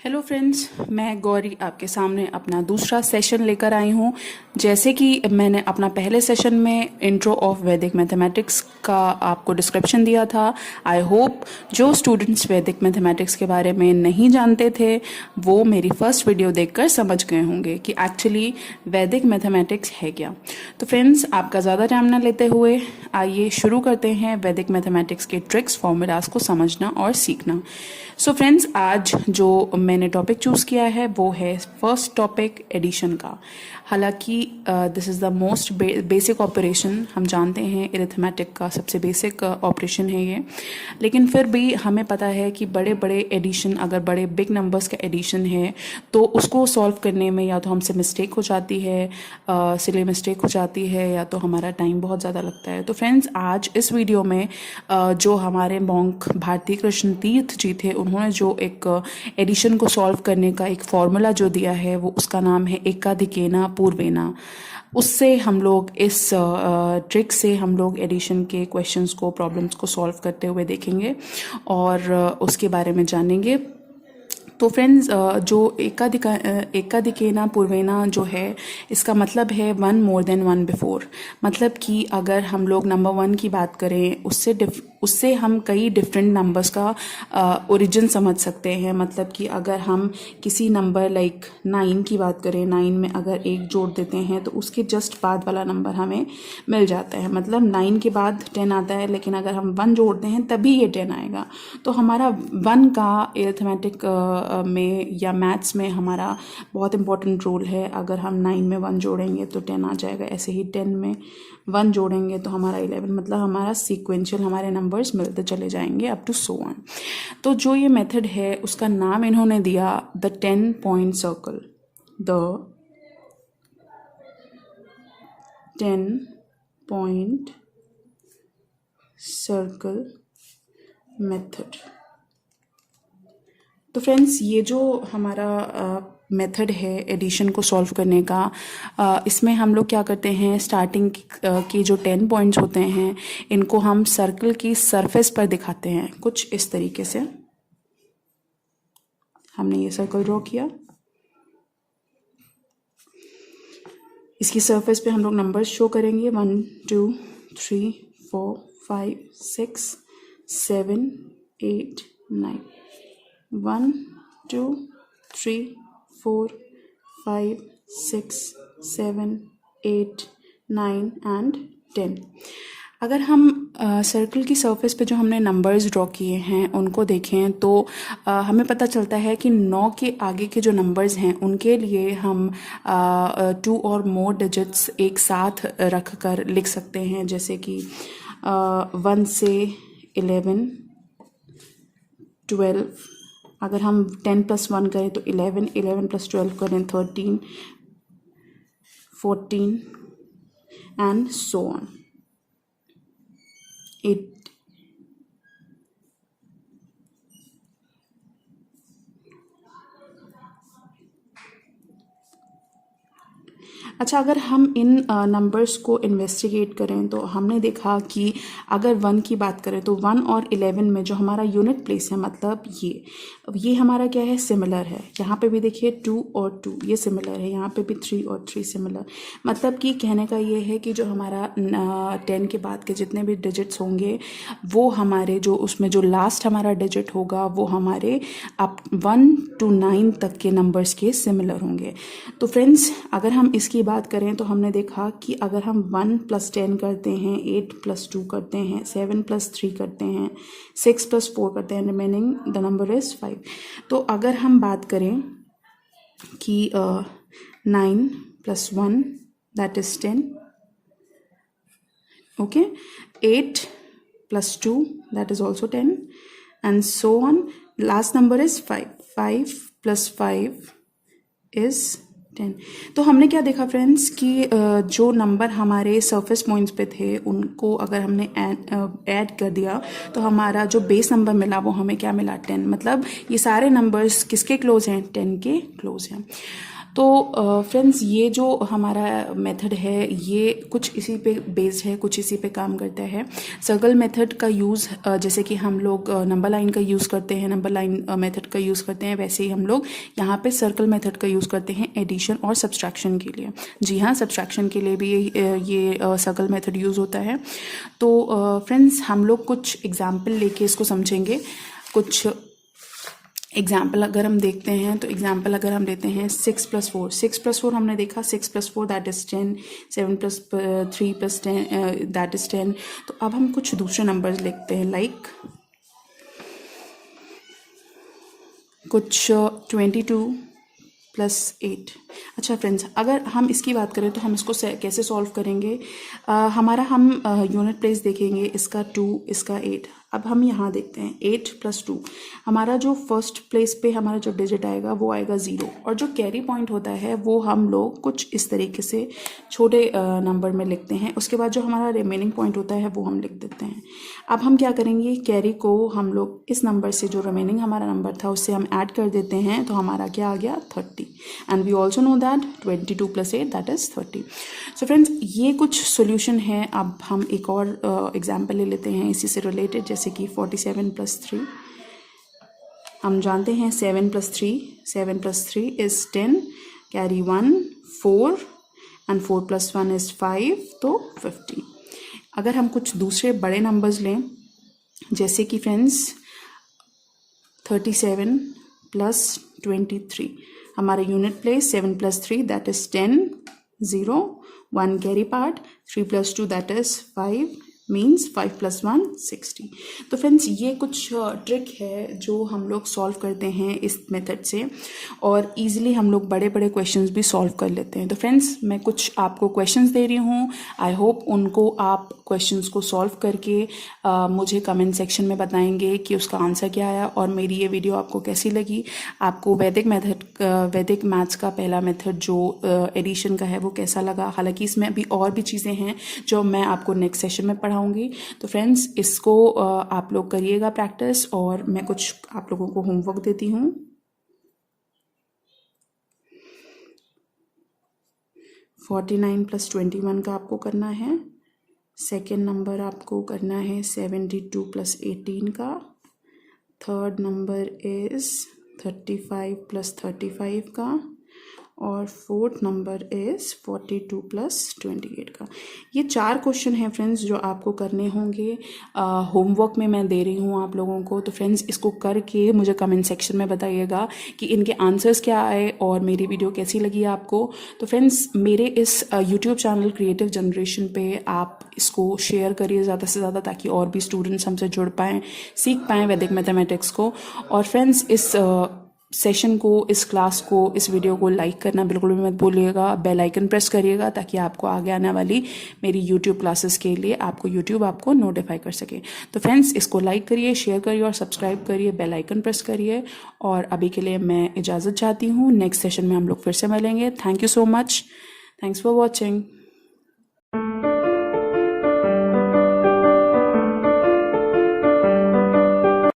Hello friends, मैं गौरी आपके सामने अपना दूसरा सेशन लेकर आई हूँ। जैसे कि मैंने अपना पहले सेशन में इंट्रो ऑफ वैदिक मैथमेटिक्स का आपको डिस्क्रिप्शन दिया था। आई होप जो स्टूडेंट्स वैदिक मैथमेटिक्स के बारे में नहीं जानते थे वो मेरी फर्स्ट वीडियो देखकर समझ गए होंगे कि एक्चुअली वैदिक मैथमेटिक्स है क्या। तो फ्रेंड्स, आपका ज़्यादा टाइम ना लेते हुए आइए शुरू करते हैं वैदिक मैथमेटिक्स के ट्रिक्स फॉर्मूलाज को समझना और सीखना। सो फ्रेंड्स, आज जो मैंने टॉपिक चूज़ किया है वो है फर्स्ट टॉपिक एडिशन का। हालांकि this is the most basic operation, हम जानते हैं अरिथमेटिक का सबसे बेसिक ऑपरेशन है ये, लेकिन फिर भी हमें पता है कि बड़े बड़े एडिशन, अगर बड़े बिग नंबर्स का एडिशन है तो उसको सॉल्व करने में या तो हमसे मिस्टेक हो जाती है, सिले मिस्टेक हो जाती है, या तो हमारा टाइम बहुत ज़्यादा लगता है। तो फ्रेंड्स, आज इस वीडियो में जो हमारे मॉन्क भारती कृष्ण तीर्थ जी थे, उन्होंने जो एक एडिशन को सॉल्व करने का एक फॉर्मूला जो दिया है वो उसका नाम है एकाधिकेना पूर्वेना। उससे हम लोग इस ट्रिक से हम लोग एडिशन के क्वेश्चंस को, प्रॉब्लम्स को सॉल्व करते हुए देखेंगे और उसके बारे में जानेंगे। तो फ्रेंड्स, जो एकाधिकेना पूर्वेना जो है, इसका मतलब है one more than one before. मतलब कि अगर हम लोग नंबर वन की बात करें, उससे हम कई डिफरेंट नंबर्स का ओरिजिन समझ सकते हैं। मतलब कि अगर हम किसी नंबर लाइक 9 की बात करें, 9 में अगर एक जोड़ देते हैं तो उसके जस्ट बाद वाला नंबर हमें मिल जाता है। मतलब 9 के बाद 10 आता है, लेकिन अगर हम 1 जोड़ते हैं तभी ये 10 आएगा। तो हमारा 1 का अरिथमेटिक में या मैथ्स में हमारा बहुत इंपॉर्टेंट रोल है। अगर हम 9 में 1 जोड़ेंगे तो 10 आ जाएगा, ऐसे ही 10 में 1 जोड़ेंगे तो हमारा 11। मतलब हमारा सीक्वेंशियल हमारे नंबर्स मिलते चले जाएंगे अप टू सो ऑन। तो जो ये मेथड है उसका नाम इन्होंने दिया the 10 point circle, the 10 point circle method. तो फ्रेंड्स, ये जो हमारा मेथड है एडिशन को सॉल्व करने का, इसमें हम लोग क्या करते हैं, स्टार्टिंग की जो 10 पॉइंट्स होते हैं इनको हम सर्कल की सरफेस पर दिखाते हैं। कुछ इस तरीके से हमने ये सर्कल ड्रॉ किया, इसकी सरफेस पे हम लोग नंबर्स शो करेंगे 1 2 3 4 5 6 7 8 9। 1 2 3 4 5 6 7 8 9 एंड 10। अगर हम सर्कल की सरफेस पे जो हमने नंबर्स ड्रॉ किए हैं उनको देखें तो हमें पता चलता है कि 9 के आगे के जो नंबर्स हैं उनके लिए हम 2 और मोर डिजिट्स एक साथ रख कर लिख सकते हैं। जैसे कि 1 से 11 12, अगर हम 10 + 1 करें तो 11, 11 + 12 करें 13 14 एंड सो ऑन 8। अच्छा, अगर हम इन नंबर्स को इन्वेस्टिगेट करें तो हमने देखा कि अगर 1 की बात करें तो 1 और 11 में जो हमारा यूनिट प्लेस है, मतलब ये हमारा क्या है, सिमिलर है। यहाँ पे भी देखिए 2 और 2 ये सिमिलर है, यहाँ पे भी 3 और 3 सिमिलर। मतलब कि कहने का ये है कि जो हमारा 10 के बाद के जितने भी डिजिट्स होंगे वो हमारे जो उसमें जो लास्ट हमारा डिजिट होगा वो हमारे अप 1 to 9 तक के नंबर्स के सिमिलर होंगे। तो फ्रेंड्स, अगर हम इसकी बात करें तो हमने देखा कि अगर हम 1 + 10 करते हैं, 8 + 2 करते हैं, 7 + 3 करते हैं, 6 + 4 करते हैं, रिमेनिंग द नंबर इज़ 5। तो अगर हम बात करें कि 9 + 1 that is 10, okay, 8 + 2 that is also 10 and so on. Last number is 5, 5 + 5 is 10। तो हमने क्या देखा फ्रेंड्स कि जो नंबर हमारे सरफेस पॉइंट्स पे थे उनको अगर हमने ऐड कर दिया तो हमारा जो बेस नंबर मिला वो हमें क्या मिला, 10। मतलब ये सारे नंबर्स किसके क्लोज हैं, 10 के क्लोज हैं। तो फ्रेंड्स ये जो हमारा मेथड है ये कुछ इसी पे बेस्ड है, कुछ इसी पे काम करता है। सर्कल मेथड का यूज़ जैसे कि हम लोग नंबर लाइन का यूज़ करते हैं, नंबर लाइन मेथड का यूज़ करते हैं, वैसे ही हम लोग यहाँ पे सर्कल मेथड का यूज़ करते हैं एडिशन और सब्सट्रैक्शन के लिए। जी हाँ, सब्सट्रैक्शन के लिए भी ये सर्कल मेथड यूज़ होता है। तो फ्रेंड्स हम लोग कुछ एग्जाम्पल लेके इसको समझेंगे। कुछ एग्जाम्पल अगर हम देखते हैं तो एग्जाम्पल अगर हम लेते हैं 6 + 4, 6 + 4 हमने देखा, 6 + 4 दैट इज़ 10, 7 + 3 + 10 दैट इज़ 10। तो अब हम कुछ दूसरे नंबर्स लिखते हैं, लाइक कुछ 22 + 8। अच्छा फ्रेंड्स, अगर हम इसकी बात करें तो हम इसको कैसे सॉल्व करेंगे। हमारा हम यूनिट प्लेस देखेंगे, इसका 2, इसका 8। अब हम यहाँ देखते हैं 8 + 2, हमारा जो फर्स्ट प्लेस पे हमारा जो डिजिट आएगा वो आएगा 0, और जो कैरी पॉइंट होता है वो हम लोग कुछ इस तरीके से छोटे नंबर में लिखते हैं। उसके बाद जो हमारा रिमेनिंग पॉइंट होता है वो हम लिख देते हैं। अब हम क्या करेंगे, कैरी को हम लोग इस नंबर से, जो रिमेनिंग हमारा नंबर था उससे हम ऐड कर देते हैं, तो हमारा क्या आ गया 30। And we also know that 22 + 8 that is 30। So friends ये कुछ सोल्यूशन है। अब हम एक और एग्जाम्पल ले लेते हैं इसी से रिलेटेड, जैसे कि 47 + 3। हम जानते हैं 7 + 3 इज़ 10, कैरी 1 4 एंड 4 + 1 इज़ 5, तो 50। अगर हम कुछ दूसरे बड़े नंबर्स लें, जैसे कि फ्रेंड्स 37 + 23, हमारा unit place 7 + 3 that is 10, 0, 1 carry part, 3 + 2 that is 5, means 5 + 1 60। तो फ्रेंड्स ये कुछ ट्रिक है जो हम लोग सॉल्व करते हैं इस मेथड से, और इजीली हम लोग बड़े बड़े क्वेश्चंस भी सॉल्व कर लेते हैं। तो फ्रेंड्स मैं कुछ आपको क्वेश्चंस दे रही हूँ, आई होप उनको आप क्वेश्चंस को सॉल्व करके मुझे कमेंट सेक्शन में बताएंगे कि उसका आंसर क्या आया, और मेरी ये वीडियो आपको कैसी लगी। आपको वैदिक मैथ्स का पहला मेथड जो एडिशन का है वो कैसा लगा। हालांकि इसमें अभी और भी चीज़ें हैं जो मैं आपको नेक्स्ट सेशन में पढ़ाऊंगी। तो फ्रेंड्स इसको आप लोग करिएगा प्रैक्टिस, और मैं कुछ आप लोगों को होमवर्क देती हूँ। (49 + 21) का आपको करना है। सेकेंड नंबर आपको करना है 72 + 18 का। थर्ड नंबर इज़ 35 + 35 का। और फोर्थ नंबर इज़ 42 + 28 का। ये 4 क्वेश्चन हैं फ्रेंड्स जो आपको करने होंगे। होमवर्क में मैं दे रही हूँ आप लोगों को। तो फ्रेंड्स इसको करके मुझे कमेंट सेक्शन में बताइएगा कि इनके आंसर्स क्या आए और मेरी वीडियो कैसी लगी आपको। तो फ्रेंड्स मेरे इस यूट्यूब चैनल क्रिएटिव जनरेशन पे आप इसको शेयर करिए ज़्यादा से ज़्यादा, ताकि और भी स्टूडेंट्स हमसे जुड़ पाएँ, सीख पाएँ वैदिक मैथमेटिक्स को। और फ्रेंड्स इस सेशन को, इस क्लास को, इस वीडियो को लाइक करना बिल्कुल भी मत भूलिएगा। बेल आइकन प्रेस करिएगा ताकि आपको आगे आने वाली मेरी यूट्यूब क्लासेस के लिए यूट्यूब आपको नोटिफाई कर सके। तो फ्रेंड्स इसको लाइक करिए, शेयर करिए और सब्सक्राइब करिए, बेल आइकन प्रेस करिए। और अभी के लिए मैं इजाज़त चाहती हूँ। नेक्स्ट सेशन में हम लोग फिर से मिलेंगे। Thank you so much. Thanks for watching.